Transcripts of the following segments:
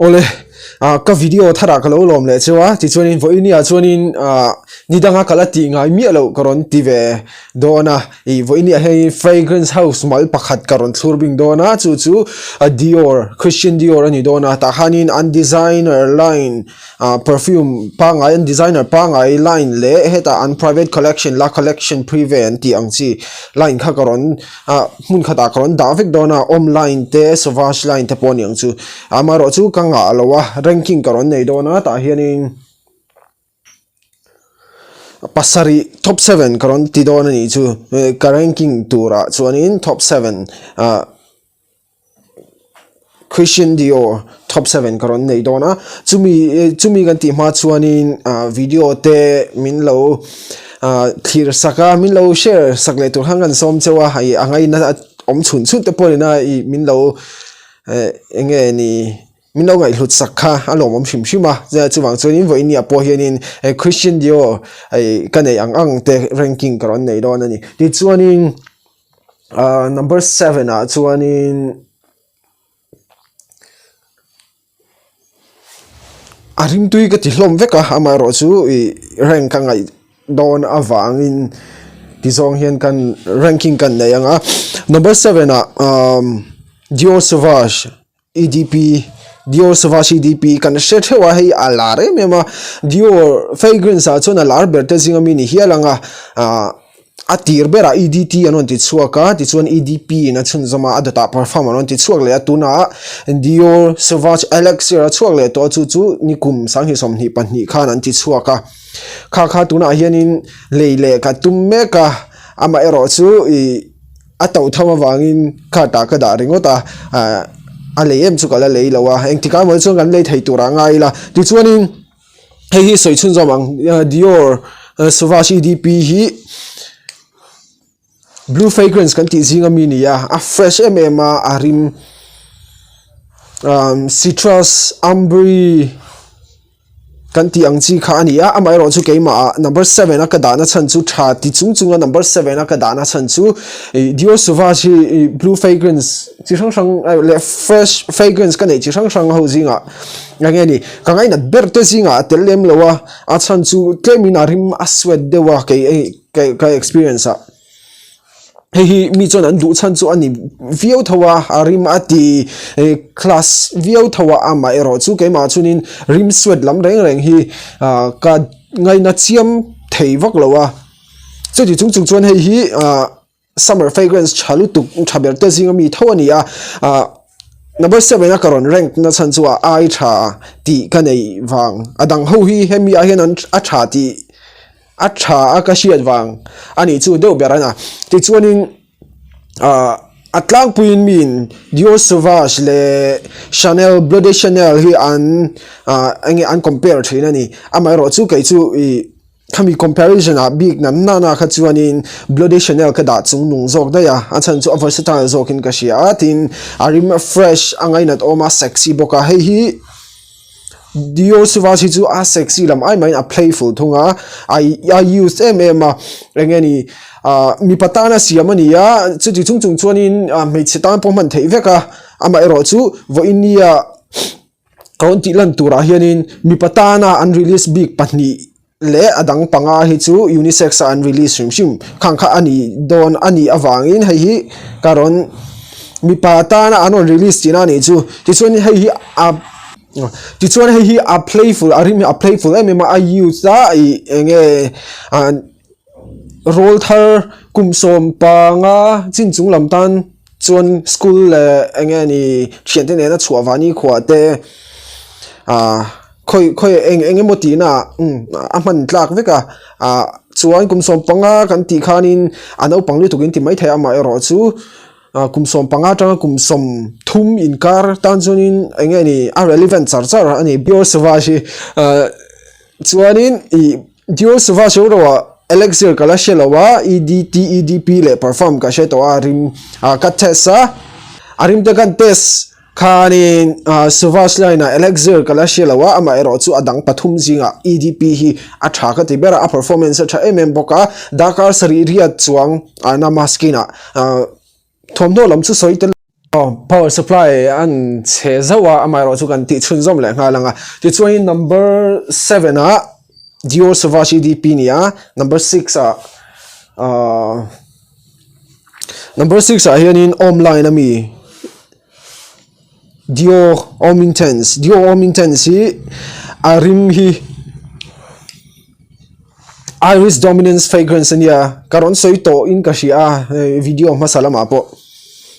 ole ka video thara ka lo lom le chewa ti chuanin vo inia chuanin nidanga kala ti ngai mi lo karon ti ve dona I vo inia hei fragrance house mal pakhat karon thurbing dona chu Dior Christian Dior ani dona ta hanin an designer line perfume pa ngai an designer pa ngai line le heta an private collection la collection prevent ti angchi line kha karon mun khata karon davik dona online te Sauvage line te pon yang chu amaro chu kanga alowa ranking karon nei dona ta hianin pasari top 7 karon ti dona ni chu ka ranking tura chuanin top 7 Christian Dior top 7 karon nei dona chumi kan ti ma chuanin video te min lo clear saka min lo share sakle tur hangan som chewa hai angai na om chun chun te polina I min lo enge ni min lo ngai hlut sakha alom om shim shima ja chuwang chuanin vo inia po hianin Christian Dior ai kanei ang te ranking karon nei don ani ti chuanin number 7 chuanin arim tui ka ti hlom veka amaro chu rank ka ngai don awangin ti zong hian kan ranking kan nei anga number 7 Dior Sauvage EDP Dior Sauvage EDP kan set hewa hei alare mema Dior fragrance chona lar berte zingami ni hialanga atir bera EDT anon ti chuaka ti chuan EDP na chun zama adata perform anon ti chuak le atuna Dior Sauvage Elixir chuak le to chu nikum sang hi som ni pan ni khan an ti chuaka kha tuna hianin leile ka tumme ka ama ero chu atau thama wangin khata ka da ringota alem chu kala leilawa engtika mo chu kan lei thei tura ngai la ti chuanin hei soi chun zomang Dior Sauvage EDP hi blue fragrance kan ti zinga mini ya a fresh arim citrus ambre kan ti angchi kha ania amai ro chu keima number 7 akadana chan chu tha ti chungchunga number 7 akadana chan chu Dior Sauvage blue fragrance chi sang le fresh fragrance kan chi sang ho zinga ngani ka ngai na berte zinga telem lowa a chan chu kemina rim aswed dewa ke experience hei mi chon an du chan chu ani view thawa arim ati class view thawa ama ero chu keima chunin rim sweat lam reng hi ka ngai na chiam thei vak lowa chu ti chung chuan hei hi summer fragrance chalu tu thaber te zinga mi thawani number 7 karon rank na chan chu ai tha ti kanei wang adang ho hi hemi a hian an a tha ti acha akashiat wang ani chu deu berana ti chuanin atlang puin min Dior Sauvage le Chanel Bloody Chanel hi an compare thina ni amai ro chu kai chu khami comparison big na kha chuanin Bloody Chanel ka da chung nung zok da ya achan chu versatile zokin ka sia tin arim fresh angai nat oma sexy boka hei hi Dior Sauvage chu a sexy lam I mean a playful thunga I use engeni mi patana siamani ya chu ti chung chuanin me chitan poman thei veka ama ero chu vo inia kaunti lan tura hianin mi patana unreleased big pani le adang panga hi chu unisex unreleased shim khangkha ani don ani awangin hei karon mi patana anon release tina ni chu ti chuan hei ti chuan hei a playful arim a playful I use da enge roll thar kumsom panga chinchung lamtan chuan school enge ni thiante ne na chuawani khwate khoi enge motina aman tlak veka chuan kumsom panga kan ti khanin anau panglu tukin ti mai thaya ma ero chu kumsom panga tanga kumsom thum inkar tanjonin enge ni a relevant charchar ani Dior Sauvage chuanin Dior Sauvage ro Elixir kala shelawa EDP le perform ka sheto arim ka tesa arim de kan tes khanin Sauvage line Elixir kala shelawa ama ero chu adang pathum zinga EDP hi atha ka tibera a performance tha boka Dakar sari riat chuang na maskina thomno lam chu soitel power supply an che zawa amai ro chu kan ti chun zom le nga langa ti chuan number 7 a Dior Sauvage EDP ni a number 6 a number 6 a hianin online ami Dior Homme Intense hi arim hi Iris Dominance fragrance ania karon soito in kasia video masalama po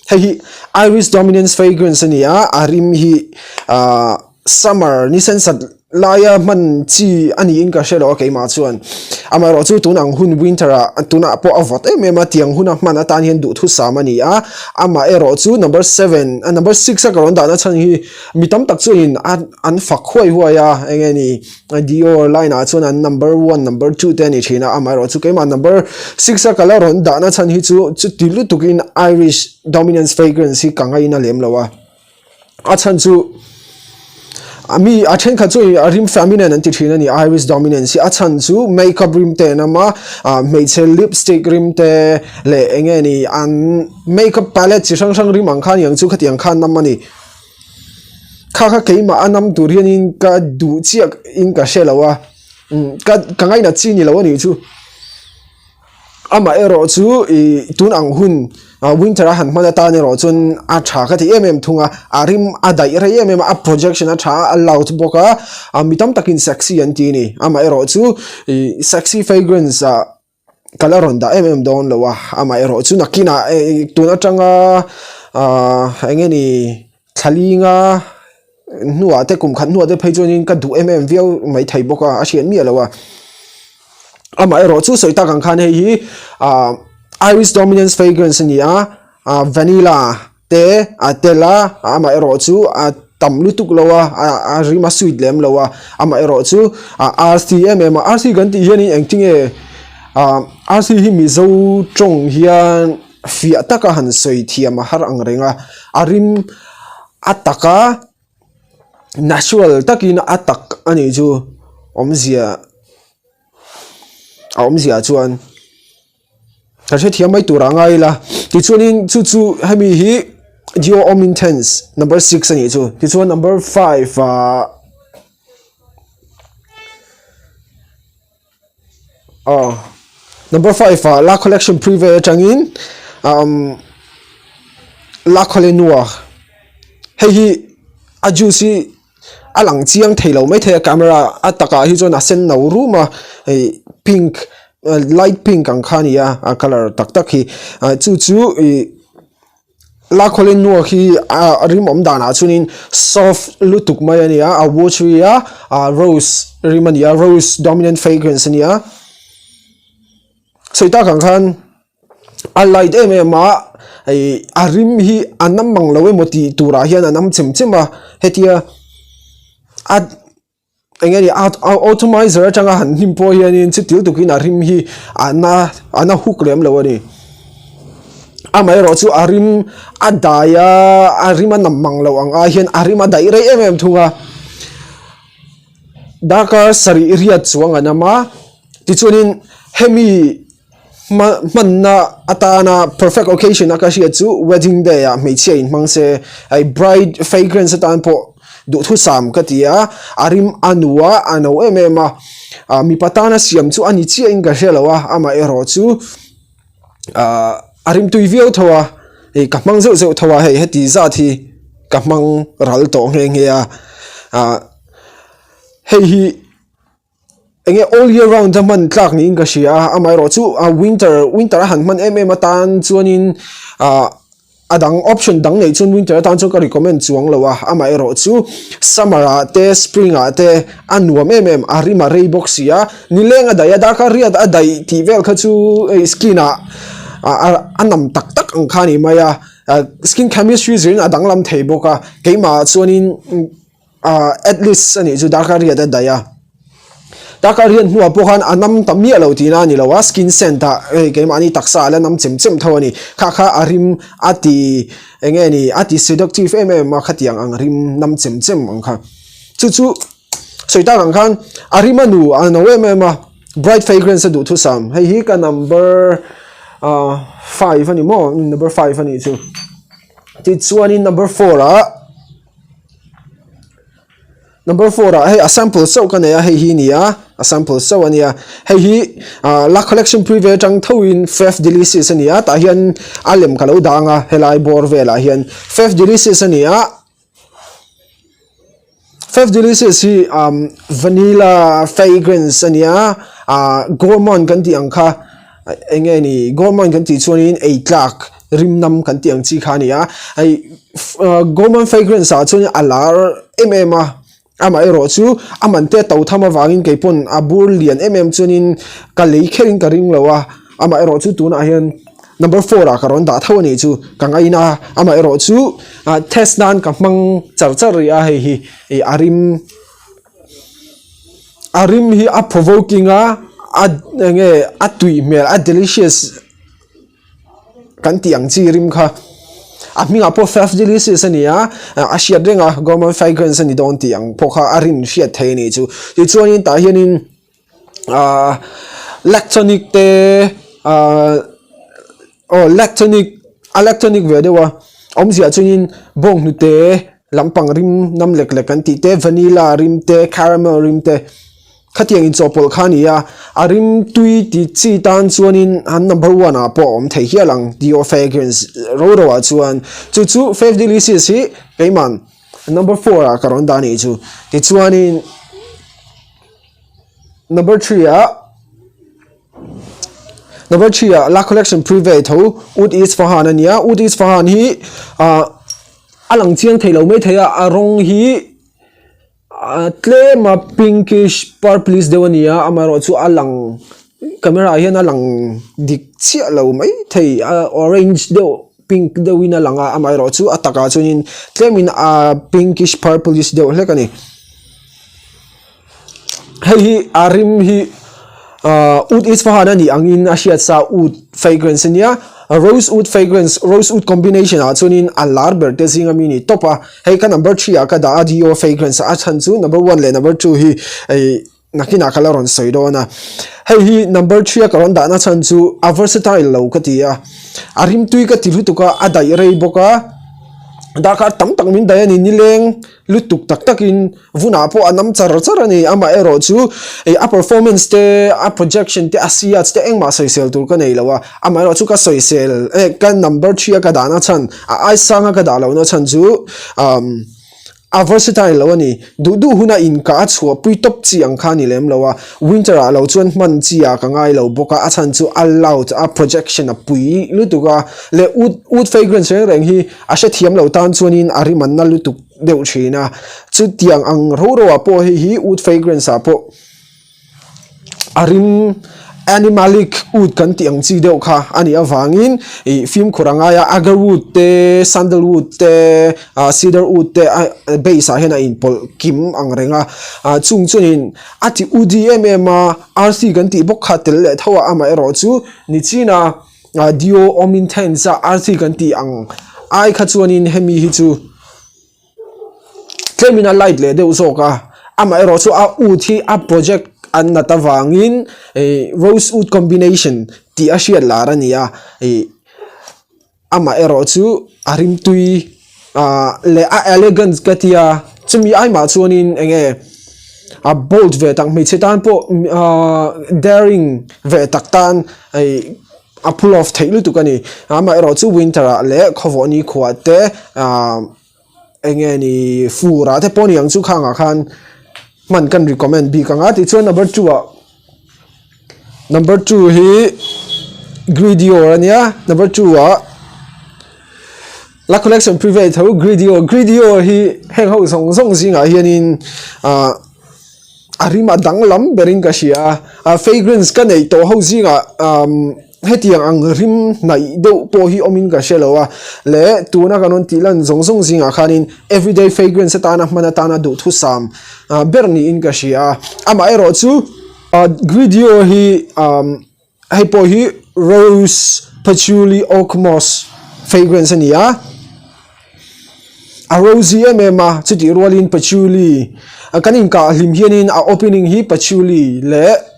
hei Iris Dominance fragrance ania arim hi summer ni sensat laya man chi ani in ka shelo ke ma chuan amaro chu tunang hun winter a tuna po avot mema tiang huna mana tan hian du thu samani a ama ero chu number 7 and number 6 a karon da na chan hi mitam tak chu in an fak khoi huaya engeni Dior line a chuan number 1 number 2 ten ni thina amaro chu ke ma number 6 a color on da na chan hi chu tilu tukin Irish Dominance fragrance hi kangai na lem lawa a chan chu ami achen kha chu rim feminine an ti thina ni Iris Dominance a chan chu makeup rim te na ma meiche lipstick rim te le enge ni an makeup palette chi sang sang rim ang khan yang chu khatiang khan nam ani kha keima anam turian in ka du chiak in ka shelawa ka ngai na chi ni lawa ni chu ama ero chu tun ang hun winter a han mana ta ne ro chun a tha kha ti thunga arim adai re a projection a tha a loud boka mitam takin sexy an ti ni ama ero chu sexy fragrance color on da don lawa ama ero chu nakina tuna tanga engeni thalinga nuwa te kum khan nuwa te phaijonin ka du view mai thai boka a sian mi lawa ama ero chu soita kan khan hi Iris Dominance fragrance nia vanilla te atela ama ero chu tam lutuk lawa rima sweet lem lawa ama ero chu RCM RC gan ti hian engting RC hi mi zo chong hian fi ataka han soi thiam har angrenga arim ataka natural takin atak ani chu omzia chuan kasi thiam mai tura ngai la ti chuanin chu hemi hi Dior Homme Intense number 6 ani chu ti chuan number 5 number 5 La Collection Privé changin La Collection Noir hei ajusi alang chiang theilo mai the camera ataka hi chona sen no ruma pink light pink ang khania color tak tak hi chu La Collection Noir hi rim om dana chunin soft lutuk mai ania a watchria rose rimania rose dominant fragrance ania soita kang khan a light ma arim hi anam manglawe moti tura hian anam chimchima hetia engeni automizer changa han himpo hian in chitil tukin arim hi ana hook lem lawani amai ro chu arim adaya arima namang law ang hian arima dai re thunga daka sari riat chuanga nama tichunin hemi manna atana perfect occasion akashi chu wedding day me chain mangse ai bride fragrance atan po du thu sam katia arim anua ano mi patana siam chu ani chi inga helawa ama ero chu arim tuivio thowa kamang zo thowa heti za thi kamang ral to nge ya hi enge all year round the man tlak ni inga sia ama ero chu winter han man tan chuanin adang option dang nei chun winter tan chu ka recommend chuang lawa ama ero chu summer te spring te anuam arima rei boxia nilenga daya da ka riat adai ti vel kha chu skin anam tak tak ang khani maya skin chemistry zin adang lam thei boka keima chuanin at least ani chu da ka riat daya Dakarian nuwa pohan anam tamia lo tina ni lawa skin center keima ani taksa la nam chimchim thawani kha arim ati engeni ati seductive ma khatiang ang rim nam chimchim ang kha chu soita ang khan arimanu anawe ma bright fragrance du thu sam hi ka number 5 ani mo number 5 ani chu ti chuan in number 4 hey a sample so kan ya hey hi ni a sample so ania hey hi la collection preview tang thoin fifth deletions ania ta hian alem kalo danga helai bor vela hian fifth deletions ania fifth deletions hi vanilla fragrance ania gourmand kan ti angkha enge ni gourmand kan ti chuanin 8 lakh rimnam kan ti ang chi khania ai gourmand fragrance a chuan alar ama ero chu amante tau thama wangin keipon abur lian chunin kalei kherin karing lawa ama ero chu tuna hian number 4 a karon da thawani chu kangaina ama ero chu test nan ka mang charchar ya he hi arim hi a provoking a tui mel a delicious kan tiang chi rim kha minga po fifth delicious ania a shiat renga gourmand fragrance ani don tiang pokha arin shiat thei ni chu ti chuanin ta hianin lactonic te lactonic ve dewa omzia chunin bong nu te lampang rim nam lek lek kan ti te vanilla rim te caramel rim te khatiang in chopol khania arim tui ti chi tan chuanin an number 1 a po om thei hialang dio fragrance ro chuan chu fifth delicious hi keiman number 4 a karon dani chu ti chuanin number 3 a la collection private ho ud is fahan ania ud is fahan hi alang chiang theilo me theya arong hi tle ma pinkish purplish dewania amaro chu alang camera hian alang dik chia lo mai thei orange de pink de wina langa amaro chu ataka chunin tlemin pinkish purplish de hlekani hei arim hi ud is fahana ni angin asiat sa ud fragrance nia rosewood fragrance rosewood combination chunin alar berte zinga mini topa hei ka number 3 ka da dio fragrance a chan chu number 1 le number 2 hi ei nakina kalaron soidona hei hi number 3 ka ron da na chan chu a versatile lo ka tia arim tui ka tilu tuka adai rei boka dakar tam tak min dayani nileng lutuk tak takin vuna po anam char charani ama ero chu a performance te a projection te asia te engma soisel tur ka nei lawa ama ero chu ka soisel kan number 3 ka dana chan ai sanga ka dalo na chan chu a versatile lawa ni du huna in ka chua pui top chi ang khani lem lawa winter a lo chuan man chi a ka ngai lo boka a chan chu allowed a projection a pui lutuka le ud fragrance reng hi a she thiam lo tan chuanin ari man na lutuk deu thina chu tiang ang ro a po hi ud fragrance a po arim animalic wood kan tiang chi deuh kha ani awangin film khuranga ya agarwood te sandalwood te cedar wood te base a hena in pol kim ang renga chung chunin ati udm rc kan ti bok khatel le thawa ama ero chu ni china dio omintensa rc kan ti ang ai kha chuanin hemi hi chu terminal light le deuh zoka ama ero chu a uthi a project an natawangin rosewood combination ti asiat larania ama ero chu arim tui le a elegance katia chumi ai ma chuanin enge a bold ve tang mi chetan po daring ve taktan a pull off theilu tukani ama ero chu winter le khovoni khuate enge ni fura te poni ang chu khanga khan man kan recommend bi kanga ti chuan number 2 hi gridio ania number 2 la collection private ho gridio hi heng ho song singa hianin arima danglam bering ka sia fragrance ka nei to ho singa hetiang ang rim nai do po hi omin ka shelowa le tuna kanon tilan zong singa khanin everyday fragrance tana mana tana do thu sam berni in ka sia ama ero chu gridio hi hai po hi rose patchouli oak moss fragrance ania a rosy chuti rolling patchouli kanin ka hlim hianin a opening hi patchouli le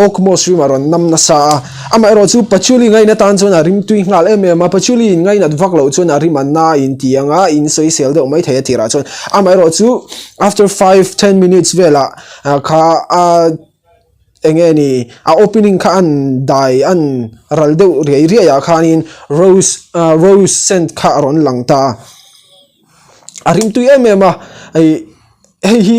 okmos rim aron nam na sa ama ero chu pachuli ngai na tan chon a rim tui ngal ma pachuli ngai na vak lo chon a rim na in tianga in soi sel de mai the tira chon ama ero chu after 5-10 minutes vela kha engeni a opening kha an dai an raldo ria ya khanin rose scent kha ron langta arim tui ma hi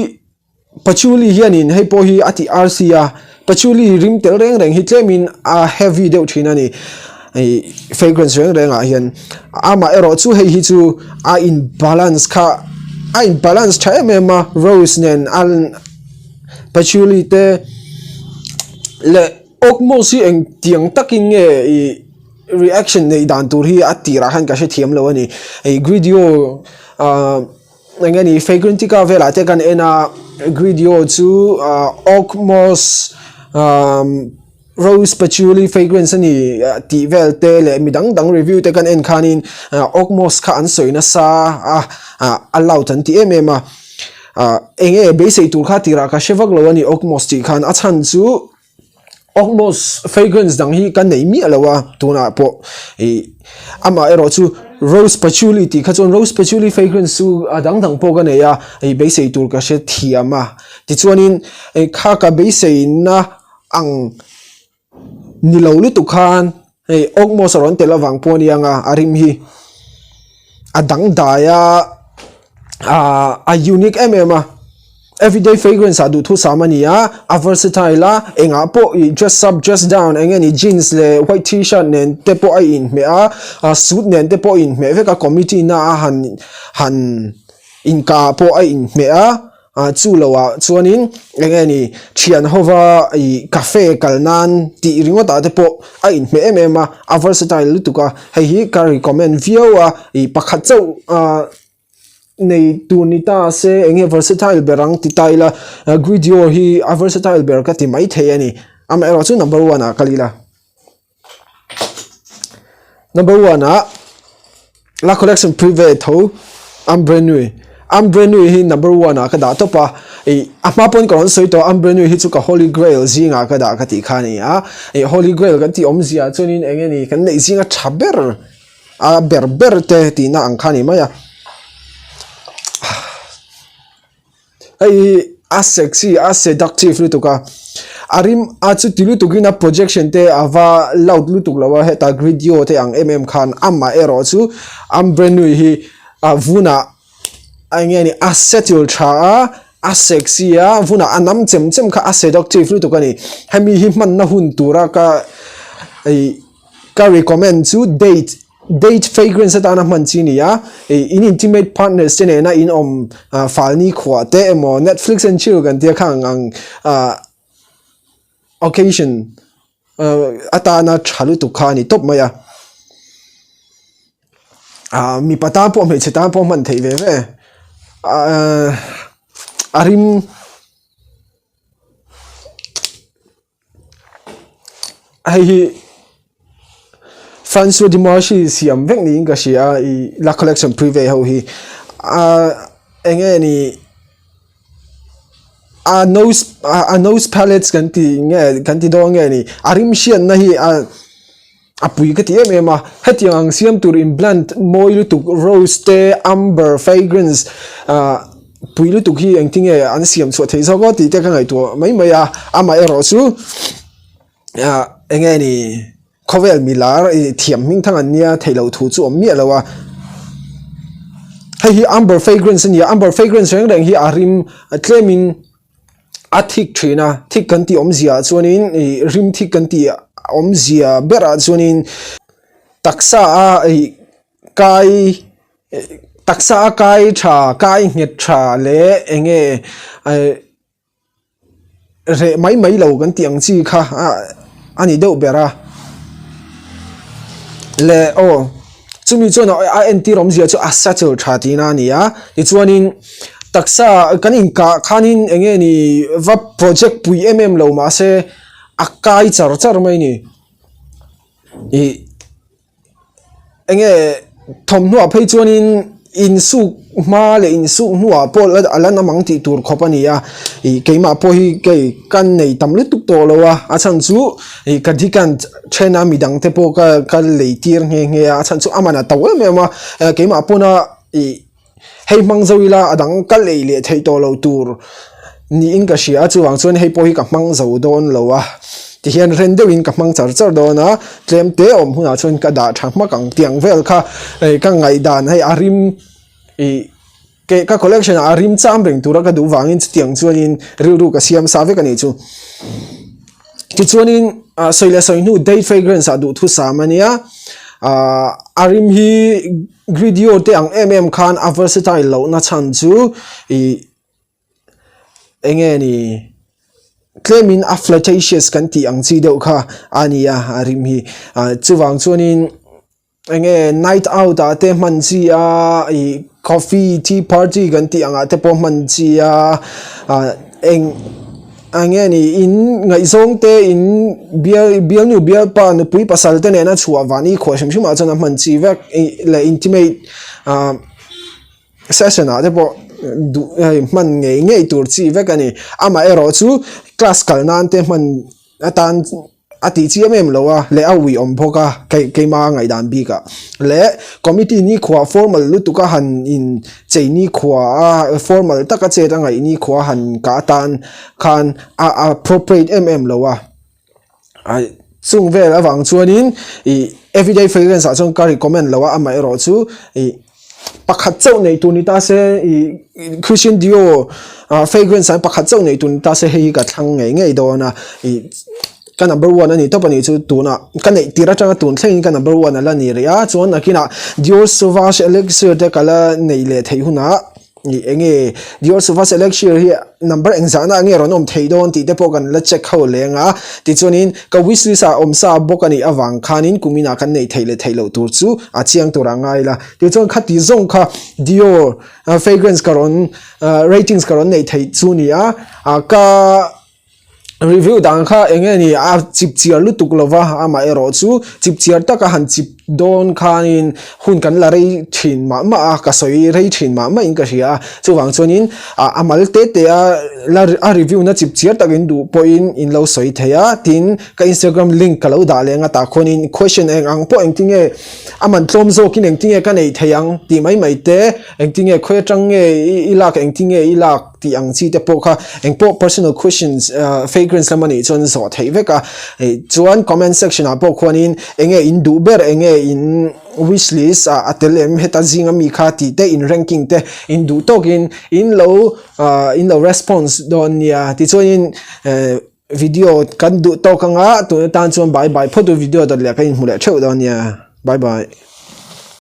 pachuli hianin hei po hi ati rca pachuli rim tel reng hi tlemin a heavy deuh thina ni fragrance reng a hian ama ero chu hei hi chu a imbalance tha ma rose nen al pachuli te le okmosi eng tiang takin nge reaction nei dan tur hi atira han ka she thiam lo ani gridio ngani fragrantica vela te kan ena gridio chu okmos rose patchouli fragrance ani ti vel te le midang dang review te kan en khanin okmos kha an soina sa allow tan ti ma enge base tur kha tira ka shevak lo ani okmos ti khan achan chu okmos fragrance dang hi kan nei mi alawa tuna po ama ero chu rose patchouli ti khachon rose patchouli fragrance chu adang dang po ga ne ya base tur ka she thiama ti chuanin kha ka base na ang nilo lu tu khan okmos ron telawang po nianga arim hi adang daya a unique ma everyday fragrance adu thu samania a versatile la enga po dress up dress down engeni jeans le white t-shirt nen te po ai in me a suit nen te po in me ve ka committee na han in ka po ai in me chu lawa chuanin engeni thian hova cafe kalnan ti ringota te po ai in me ma a versatile lutuka hei hi ka recommend view pakhat chau nei tunita se enge versatile berang titaila gridio hi a versatile ber ka ti mai theyani am ero chu number 1 a kalila number 1 a la collection privé tho am brand new hi number 1 a ka da to pa ama pon kon soi to am brand new hi chu ka holy grail zinga ka da ka ti khani holy grail kan ti omzia chunin enge ni kan nei zinga thaber a berber te ti na ang khani maya a sexy a seductive lutuka arim achu tilu tukina projection te ava loud lutuk lawa heta gridio te ang khan amma ero chu am brand new hi vuna angeni a settle tha a sexy a vuna anam chem kha a seductive lutuka ni hemi hi man na hun tura ka recommend to date fragrance at ana manchinia in intimate partners tene na in falni khwa te emo Netflix and chill kan tia khang ang occasion atana chalu tu khani top maya mi pata po me cheta po man thei ve arim ai François Dimarchi siam vek ni inga sia la collection privé ho hi engeni a nose palettes kan ti do ngeni arim sian na hi apui ka ti ma hetiang siam tur in blend moilu tu rose te amber fragrance puilu tu hi engtinge an siam so thei so go ti te ka ngai to mai maya ama ero chu engeni Kovel milar thiam ming thang ania thailo thu chu mi alawa hei hi amber fragrance ania amber fragrance reng hi arim claiming athik thina thik kan ti omzia chuanin rim thik kan ti omzia bera chuanin taksa kai tha kai nget tha le enge re mai lo kan tiang chi kha ani deuh bera le chumi chona a anti romzia chu a settle thatina nia ti chuanin taksa kanin ka khanin enge ni va project pui lo ma se akai char mai ni enge thom nu a phei chuanin in su ma le in su nuwa pol ala na mang ti tur khopania I keima po hi ke kan nei tamlu tuk to lowa a chan chu I kadikan chena midang te po ka le tir nge a chan chu amana tawe me ma keima po na I hei mang zawila adang kal le thei to lo tur ni in ka shia chu wang chuan hei po hi ka mang zo don lowa ti hian ren deuhin ka mang char dona tlem te om huna chuan ka da thang ma kang tiang vel kha ka ngai dan hei arim ke ka collection arim cham reng tura ka du wangin tiang chuan in ru ka siam sa ve ka ni chu ti chuan in soile soinu date fragrance adu thu samania arim hi gridio te ang khan a versatile lo na chan chu enge ni claiming a flirtatious kan ti ang chi deuh kha ania arim hi chuwang chuanin enge night out te man chi coffee tea party kan ti anga te po man chi enge ni in ngai zong te in bial pa nu pui pasal te ne na chuwa wani kho shim shima chana man chi vek le intimate session te po man nge tur chi vek ani ama ero chu class kal nan te man atan ati chi lowa le awi ompoka ke ma ngai dan bi ka le committee ni khwa formal lutuka han in cheini khwa formal taka che tanga ini khwa han ka tan khan appropriate lowa chung vel awang chuanin everyday fragrance a chung ka recommend lowa ama ero chu pakhat chau nei tu ni ta se Christian Dior fragrance an pakhat chau nei tu ni ta se hei ka thang nge dona ka number 1 ani top ani chu tuna ka nei tira tanga tun thleng ka number 1 ala ni ria chuan akina Dior Sauvage Elixir de kala nei le thei huna enge Dior Sauvage Elixir hi number engzana nge ronom theidon ti te pokan la check ho lenga ti chuanin ka wishlist a omsa bokani awang khanin kumina kan nei theilo tur chu a chiang tur angai la ti chuan khati zong kha Dior fragrance karon ratings karon nei thei chu ni ka review dang kha enge ni chip chiar lu tuk lova ama ero chu chip chiar taka han chip don khanin hun kan la rei thin ma ka soi rei thin ma in ka ria chuwang chuanin amal te a review na chip chiar takin du point in lo soi theya tin ka Instagram link ka lo da lenga ta khonin question ang po engtinge aman tlom zo kin engtinge ka nei theyang ti mai te engtinge khwe change ilak engtinge ilak ti ang chi te po kha engpo personal questions fragrance lamani chon zo thei veka chuan comment section a po khonin enge in du ber enge in wishlist atelem heta zinga mi kha ti te in ranking te in du tokin in low response don ya ti chuan video kan du to kanga tu tan chuan bye bye photo video dot le ka in hmule theu don ya bye bye